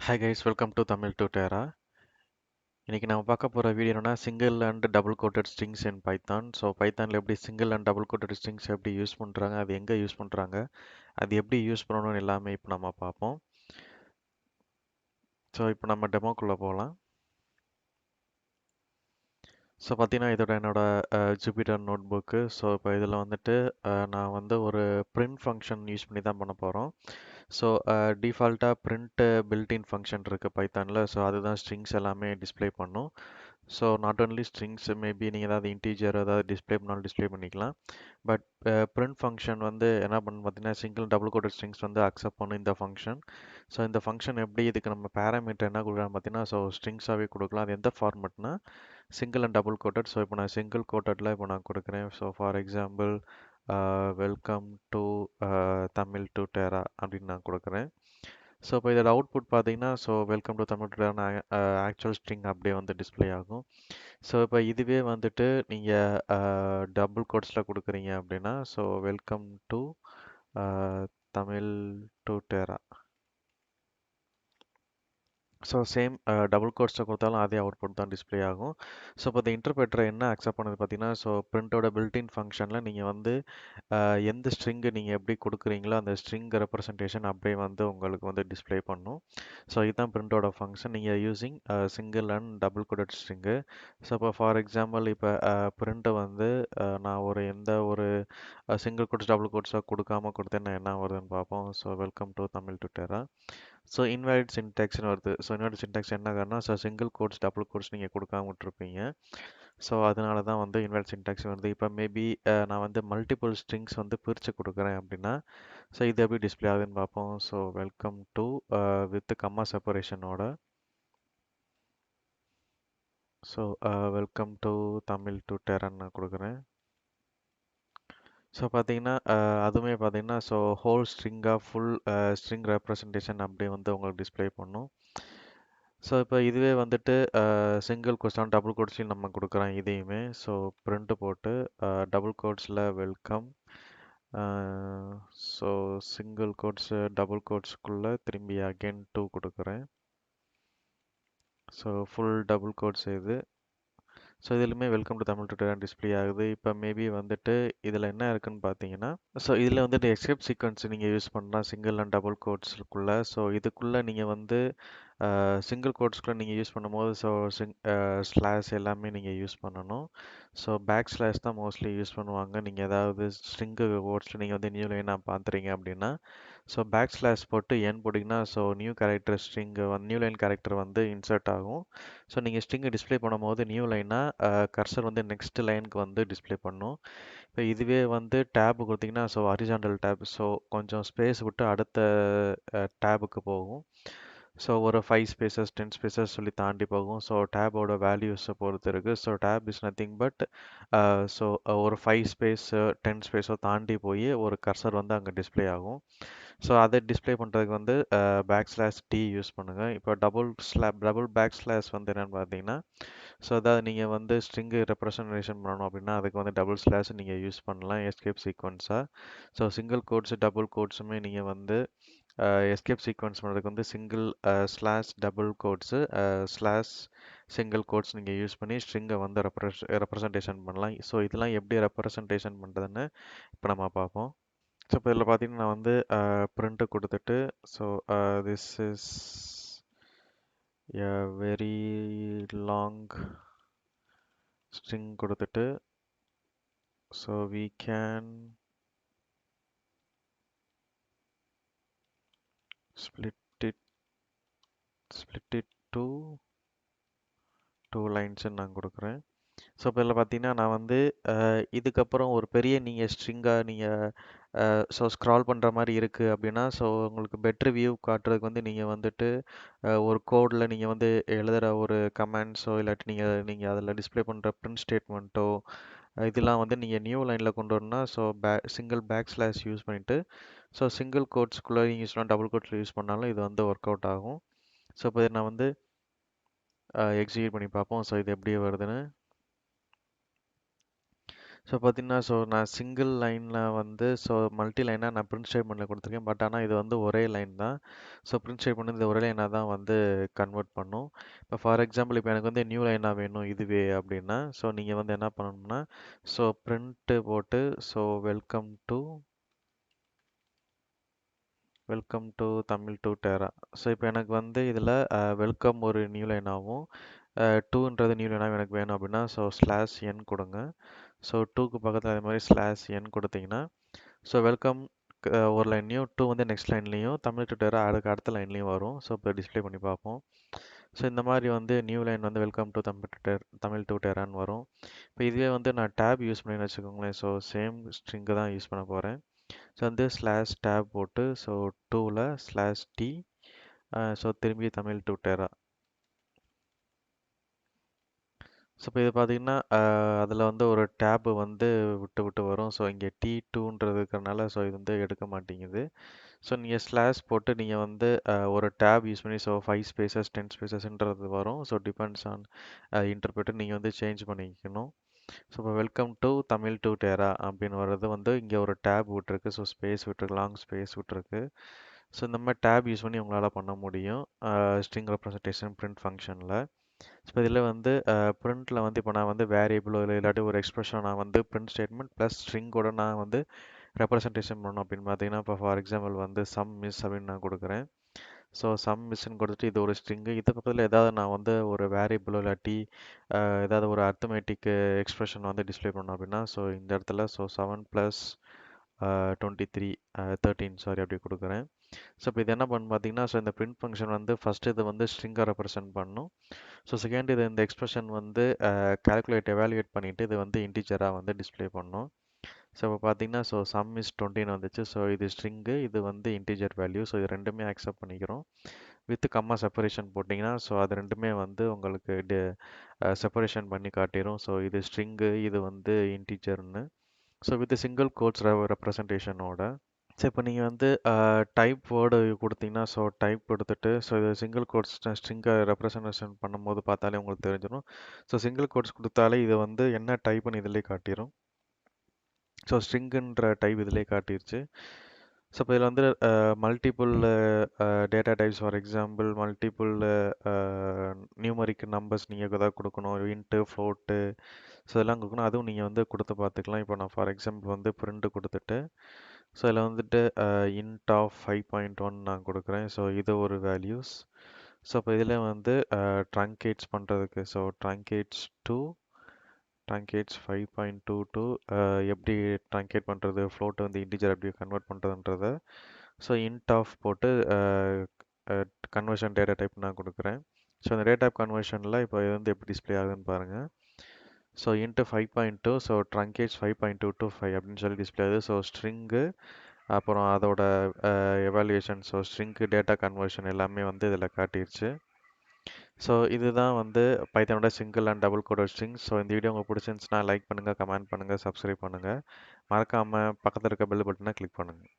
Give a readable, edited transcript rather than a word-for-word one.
Hi guys, welcome to Tamiltutera. இன்னைக்கு நம்ம பார்க்க போற வீடியோ என்னன்னா single and double quoted strings in Python. So பைத்தான்ல எப்படி single and double quoted strings எப்படி யூஸ் பண்றாங்க, அது எங்க யூஸ் பண்றாங்க, அது எப்படி யூஸ் பண்ணணும்னு எல்லாமே இப்போ நம்ம பார்ப்போம். ஸோ இப்போ நம்ம டெமோக்குள்ள போகலாம். ஸோ பார்த்தீங்கன்னா இதோட என்னோட ஜூபிட்டர் நோட் புக்கு. ஸோ இப்போ இதில் வந்துட்டு நான் வந்து ஒரு print ஃபங்க்ஷன் யூஸ் பண்ணி தான் பண்ண போகிறோம். ஸோ டிஃபால்ட்டாக print built-in ஃபங்க்ஷன் இருக்குது பைத்தானில். ஸோ அதுதான் ஸ்ட்ரிங்ஸ் எல்லாமே டிஸ்ப்ளே பண்ணும். So not only strings, maybe நீங்கள் ஏதாவது இன்டீஜர் ஏதாவது டிஸ்ப்ளே பண்ணாலும் டிஸ்ப்ளே பண்ணிக்கலாம். பட் print ஃபங்க்ஷன் வந்து என்ன பண்ணு பார்த்தீங்கன்னா சிங்கிள் டபுள் கோட்டட் ஸ்ட்ரிங்ஸ் வந்து அக்செப்ட் பண்ணும் இந்த ஃபங்க்ஷன். ஸோ இந்த ஃபங்க்ஷன் எப்படி இதுக்கு நம்ம பேராமீட்டர் என்ன கொடுக்கலாம் பார்த்தீங்கன்னா ஸோ ஸ்ட்ரிங்ஸாகவே கொடுக்கலாம். அது எந்த ஃபார்மெட்னா single and double quoted. So இப்போ நான் சிங்கிள் கோட்டடில் இப்போ நான் கொடுக்குறேன். So for example welcome to Tamil tutorial அப்படின்னு நான் கொடுக்குறேன். ஸோ இப்போ இதோட அவுட்புட் பார்த்தீங்கன்னா so welcome to Tamil tutorial actual string அப்படியே வந்து டிஸ்ப்ளே ஆகும். ஸோ இப்போ இதுவே வந்துட்டு நீங்கள் டபுள் கோட்ஸில் கொடுக்குறீங்க அப்படின்னா so welcome to Tamil tutorial. So same double கோட்ஸில் கொடுத்தாலும் அதே அவுட்புட் தான் டிஸ்ப்ளே ஆகும். ஸோ இப்போ இந்த இன்டர்பிரேட்டர் என்ன அக்செப்ட் பண்ணது பார்த்தீங்கன்னா ஸோ பிரிண்டோட பில்டின் ஃபங்க்ஷனில் நீங்கள் வந்து எந்த ஸ்ட்ரிங்கு நீங்கள் எப்படி கொடுக்குறீங்களோ அந்த ஸ்ட்ரிங் ரெப்ரசன்டேஷன் அப்படியே வந்து உங்களுக்கு வந்து டிஸ்ப்ளே பண்ணும். ஸோ இதுதான் பிரிண்டோட ஃபங்க்ஷன். நீங்கள் using single and double coded string. So இப்போ ஃபார் எக்ஸாம்பிள் இப்போ பிரிண்ட்டை வந்து நான் எந்த ஒரு சிங்கிள் கோட்ஸ் டபுள் கோட்ஸாக கொடுக்காம கொடுத்தேன்னா என்ன வருதுன்னு பார்ப்போம். So welcome to Tamil tutorial. So invalid சின்டாக்ஸ்னு வருது. ஸோ இன்வாலிட் சின்டாக்ஸ் என்ன காரணம், so single quotes double quotes நீங்கள் கொடுக்காம விட்டுருப்பீங்க. ஸோ அதனால தான் வந்து இன்வாலிட் சின்டாக்ஸ் வருது. இப்போ மேபி நான் வந்து மல்டிபிள் ஸ்ட்ரிங்ஸ் வந்து பிரித்து கொடுக்குறேன் அப்படின்னா ஸோ இது எப்படி டிஸ்பிளே ஆகுதுன்னு பார்ப்போம். So welcome to with comma செப்பரேஷனோட. So welcome to Tamil tutorial நான் கொடுக்குறேன். ஸோ பார்த்தீங்கன்னா அதுவுமே பார்த்தீங்கன்னா ஸோ ஹோல் ஸ்ட்ரிங்காக ஃபுல் ஸ்ட்ரிங் ரெப்ரசன்டேஷன் அப்படியே வந்து உங்களுக்கு டிஸ்ப்ளே பண்ணும். ஸோ இப்போ இதுவே வந்துட்டு சிங்கிள் கோட்ஸ் டபுள் கோட்ஸ்லையும் நம்ம கொடுக்குறோம் இதையுமே. ஸோ பிரிண்ட் போட்டு டபுள் கோட்ஸில் welcome, so single quotes double கோட்ஸ்க்குள்ளே திரும்பி அகெயின் 2 கொடுக்குறேன். ஸோ ஃபுல் டபுள் கோட்ஸ் இது. ஸோ இதுலையுமே welcome to Tamil tutorial display ஆகுது. இப்போ மேபி வந்துட்டு இதில் என்ன இருக்குன்னு பார்த்தீங்கன்னா ஸோ இதில் வந்துட்டு எஸ்கேப் சீக்வன்ஸ் நீங்கள் யூஸ் பண்ணலாம் சிங்கிள் அண்ட் டபுள் கோட்ஸ்க்குள்ளே. ஸோ இதுக்குள்ளே நீங்கள் வந்து சிங்கிள் கோட்ஸ்க்குள்ளே நீங்கள் யூஸ் பண்ணும்போது ஸோ ஸ்லாஷ் எல்லாமே நீங்கள் யூஸ் பண்ணணும். ஸோ பேக் ஸ்லாஷ் தான் மோஸ்ட்லி யூஸ் பண்ணுவாங்க. நீங்கள் ஏதாவது ஸ்ட்ரிங்கு கோட்ஸில் நீங்கள் வந்து நியூ லைனாக பார்த்துறீங்க அப்படின்னா ஸோ பேக் ஸ்லாஷ் போட்டு என் போட்டிங்கன்னா ஸோ நியூ கேரக்டர் ஸ்ட்ரிங்கு வந்து நியூ லைன் கேரக்டர் வந்து இன்சர்ட் ஆகும். ஸோ நீங்கள் ஸ்ட்ரிங்கை டிஸ்ப்ளே பண்ணும்போது நியூ லைனாக கர்சர் வந்து நெக்ஸ்ட் லைனுக்கு வந்து டிஸ்ப்ளே பண்ணும். இப்போ இதுவே வந்து டேப் கொடுத்தீங்கன்னா ஸோ ஹரிசாண்டல் டேப், ஸோ கொஞ்சம் ஸ்பேஸ் விட்டு அடுத்த டேபுக்கு போகும். ஸோ ஒரு 5 ஸ்பேசஸ் 10 ஸ்பேசஸ் சொல்லி தாண்டி போகும். ஸோ டேபோட வேல்யூஸை பொறுத்து இருக்குது. So tab is nothing but so ஒரு 5 ஸ்பேஸ் 10 ஸ்பேஸோ தாண்டி போய் ஒரு கர்சர் வந்து அங்கே டிஸ்ப்ளே ஆகும். ஸோ அதை டிஸ்ப்ளே பண்ணுறதுக்கு வந்து பேக் ஸ்லாஷ் டி யூஸ் பண்ணுங்கள். இப்போ டபுள் பேக் ஸ்லாஷ் வந்து என்னென்னு பார்த்தீங்கன்னா ஸோ அதாவது நீங்கள் வந்து ஸ்ட்ரிங்கு ரெப்ரசன்டேஷன் பண்ணணும் அப்படின்னா அதுக்கு வந்து டபுள் ஸ்லாஷ் நீங்கள் யூஸ் பண்ணலாம் எஸ்கேப் சீக்வன்ஸாக. ஸோ சிங்கிள் கோட்ஸ் டபுள் கோட்ஸுமே நீங்கள் வந்து எஸ்கேப் சீக்வன்ஸ் பண்ணுறதுக்கு வந்து single slash double quotes slash single quotes நீங்கள் யூஸ் பண்ணி ஸ்ட்ரிங்கை வந்து ரெப்ரசன்டேஷன் பண்ணலாம். ஸோ இதெல்லாம் எப்படி ரெப்ரசன்டேஷன் பண்ணுறதுன்னு இப்போ நம்ம பார்ப்போம். ஸோ இப்போ இதில் பார்த்தீங்கன்னா நான் வந்து பிரிண்ட்டு கொடுத்துட்டு so this is a very long string கொடுத்துட்டு so we can split it to 2 lines நான் கொடுக்குறேன். ஸோ இப்போ இதில் பார்த்தீங்கன்னா நான் வந்து இதுக்கப்புறம் ஒரு பெரிய நீங்கள் ஸ்ட்ரிங்காக நீங்கள் ஸோ ஸ்க்ரால் பண்ணுற மாதிரி இருக்குது அப்படின்னா ஸோ உங்களுக்கு பெட்ரு வியூ காட்டுறதுக்கு வந்து நீங்கள் வந்துட்டு ஒரு கோடில் நீங்கள் வந்து எழுதுகிற ஒரு கமெண்ட்ஸோ இல்லாட்டி நீங்கள் அதில் டிஸ்ப்ளே பண்ணுற பிரிண்ட் ஸ்டேட்மெண்ட்டோ இதெல்லாம் வந்து நீங்கள் நியூ லைனில் கொண்டு வரணும்னா so single back slash use பண்ணிவிட்டு ஸோ சிங்கிள் கோட்ஸ்குள்ளே நீங்கள் யூஸ் பண்ணலாம் டபுள் கோட்ஸில் யூஸ் பண்ணாலும் இது வந்து ஒர்க் அவுட் ஆகும். ஸோ இப்போ இதை நான் வந்து எக்ஸிக்யூட் பண்ணி பார்ப்போம். ஸோ இது எப்படி வருதுன்னு. ஸோ பார்த்தீங்கன்னா, நான் சிங்கிள் லைனில் வந்து மல்டி லைனாக நான் பிரிண்ட் ஸ்டேட்மெண்ட்டில் கொடுத்துருக்கேன். பட் ஆனால் இது வந்து ஒரே லைன் தான். பிரிண்ட் ஸ்டேட்மெண்ட் இந்த ஒரே லைனாக தான் வந்து கன்வெர்ட் பண்ணும். இப்போ ஃபார் எக்ஸாம்பிள் இப்போ எனக்கு வந்து நியூ லைனாக வேணும் இதுவே அப்படின்னா, நீங்கள் வந்து என்ன பண்ணணும்னா, பிரிண்ட்டு போட்டு welcome to welcome to Tamil tutorial. இப்போ எனக்கு வந்து இதில் வெல்கம் ஒரு நியூ லைனாகவும் டூன்றது நியூ லைனாகவும் எனக்கு வேணும் அப்படின்னா ஸ்லாஷ் என் கொடுங்க. டூக்கு பக்கத்தில் அதே மாதிரி ஸ்லாஷ் என் கொடுத்தீங்கன்னா வெல்கம் ஒரு லைன்லையும் டூ வந்து நெக்ஸ்ட் லைன்லையும் தமிழ் டு டேரா அதுக்கு அடுத்த லைன்லையும் வரும். இப்போ டிஸ்ப்ளே பண்ணி பார்ப்போம். இந்த மாதிரி வந்து நியூ லைன் வந்து வெல்கம் டு தமிழ் டு டேரான்னு வரும். இப்போ இதுவே வந்து நான் டேப் யூஸ் பண்ணி வச்சுக்கோங்களேன். சேம் ஸ்ட்ரிங்கை தான் யூஸ் பண்ண போகிறேன். வந்து ஸ்லாஷ் டேப் போட்டு டூவில் ஸ்லாஷ் டி திரும்பி தமிழ் டு டெரா. இப்போ இது பார்த்தீங்கன்னா அதில் வந்து ஒரு டேப் வந்து விட்டு விட்டு வரும். இங்கே டி டூன்றது இருக்கிறனால இது வந்து எடுக்க மாட்டேங்குது. நீங்கள் ஸ்லாஷ் போட்டு நீங்கள் வந்து ஒரு டேப் யூஸ் பண்ணி 5 ஸ்பேசஸ் 10 ஸ்பேசஸ்ன்றது வரும். டிபெண்ட்ஸ் ஆன் இன்டர்பிரேட்டர் நீங்கள் வந்து சேஞ்ச் பண்ணிக்கணும். இப்போ welcome to Tamil tutorial அப்படின்னு வர்றது வந்து இங்கே ஒரு டேப் விட்டுருக்கு. ஸ்பேஸ் விட்டுருக்கு, லாங் ஸ்பேஸ் விட்டுருக்கு. இந்த மாதிரி டேப் யூஸ் பண்ணி உங்களால் பண்ண முடியும் ஸ்ட்ரிங் ரெப்ரசன்டேஷன் பிரிண்ட் ஃபங்க்ஷனில். இதில் வந்து பிரிண்ட்டில் வந்து இப்போ நான் வந்து வேரியபிளோ இல்லை இல்லாட்டி ஒரு எக்ஸ்பிரஷன் நான் வந்து பிரிண்ட் ஸ்டேட்மெண்ட் ப்ளஸ் ஸ்ட்ரிங்கோட நான் வந்து ரெப்ரசன்டேஷன் பண்ணணும் அப்படின்னு பார்த்தீங்கன்னா, இப்போ ஃபார் எக்ஸாம்பிள் வந்து சம் மிஸ் அப்படின்னு நான் கொடுக்குறேன். சம் மிஸ்ன்னு கொடுத்துட்டு இது ஒரு ஸ்ட்ரிங்கு. இது பக்கத்தில் ஏதாவது நான் வந்து ஒரு வேரியபிளோ இல்லாட்டி ஏதாவது ஒரு அர்த்தமேட்டிக் எக்ஸ்பிரஷன் வந்து டிஸ்பிளே பண்ணோம் அப்படின்னா இந்த இடத்துல 7 + 23 13 சாரி அப்படி கொடுக்குறேன். இப்போ இது என்ன பண்ணு பார்த்தீங்கன்னா இந்த பிரிண்ட் ஃபங்க்ஷன் வந்து ஃபஸ்ட்டு இது வந்து ஸ்ட்ரிங்கை ரெப்ரசென்ட் பண்ணும். செகண்ட் இது இந்த எக்ஸ்பிரஷன் வந்து கால்குலேட் எவாலுவேட் பண்ணிவிட்டு இது வந்து இன்டிஜராக வந்து டிஸ்பிளே பண்ணும். இப்போ பார்த்தீங்கன்னா சம் இஸ் 20ன்னு வந்துச்சு. இது ஸ்ட்ரிங்கு, இது வந்து இன்டிஜர் வேல்யூ. இது ரெண்டுமே அக்செப்ட் பண்ணிக்கிறோம். வித் கம்மா செப்பரேஷன் போட்டிங்கன்னா அது ரெண்டுமே வந்து உங்களுக்கு செப்பரேஷன் பண்ணி காட்டிடும். இது ஸ்ட்ரிங்கு, இது வந்து இன்டிஜர்னு. வித் சிங்கிள் கோட்ஸ் ரெப்ரசன்டேஷனோட. இப்போ நீங்கள் வந்து டைப் வேர்டு கொடுத்தீங்கன்னா டைப் கொடுத்துட்டு இது சிங்கிள் கோட்ஸ் ஸ்ட்ரிங்கை ரெப்ரசன்டேஷன் பண்ணும்போது பார்த்தாலே உங்களுக்கு தெரிஞ்சிடும். சிங்கிள் கோட்ஸ் கொடுத்தாலே இது வந்து என்ன டைப்னு இதிலே காட்டிடும். ஸ்ட்ரிங்குன்ற டைப் இதிலே காட்டிருச்சு. இப்போ இதில் வந்து multiple data types, for example multiple numeric numbers நீங்கள் எதாவது கொடுக்கணும், இன்ட்டு ஃப்ளோட்டு இதெல்லாம் கொடுக்கணும். அதுவும் நீங்கள் வந்து கொடுத்து பார்த்துக்கலாம். இப்போ நான் ஃபார் எக்ஸாம்பிள் வந்து பிரிண்ட் கொடுத்துட்டு இதில் வந்துட்டு இன்ட் ஆஃப் 5.1 நான் கொடுக்குறேன். இது ஒரு வேல்யூஸ். இப்போ இதில் வந்து ட்ரங்கேட்ஸ் பண்ணுறதுக்கு ட்ரங்கேட்ஸ் 5.22 எப்படி ட்ரங்கேட் பண்ணுறது, ஃப்ளோட் வந்து இன்டிஜர் எப்படி கன்வெர்ட் பண்ணுறதுன்றத இன்ட் ஆஃப் போட்டு கன்வர்ஷன் டேட்டா டைப் நான் கொடுக்குறேன். இந்த டேட்டா டைப் கன்வர்ஷனில் இப்போ இது வந்து எப்படி டிஸ்பிளே ஆகுதுன்னு பாருங்கள். இன்ட்டு 5.2 ட்ரங்கேட்ஸ் 5.225 அப்படின்னு சொல்லி டிஸ்பிளே ஆகுது. ஸ்ட்ரிங்கு அப்புறம் அதோட எவாலுவேஷன் ஸ்ட்ரிங்கு டேட்டா கன்வர்ஷன் எல்லாமே வந்து இதில் காட்டிடுச்சு. இதுதான் வந்து பைத்தானோட single and double quoted string. இந்த வீடியோ உங்களுக்கு பிடிச்சிருந்துச்சுன்னா லைக் பண்ணுங்கள், கமெண்ட் பண்ணுங்கள், சப்ஸ்கிரைப் பண்ணுங்கள். மறக்காமல் பக்கத்தில் இருக்க பெல் பட்டனை கிளிக் பண்ணுங்கள்.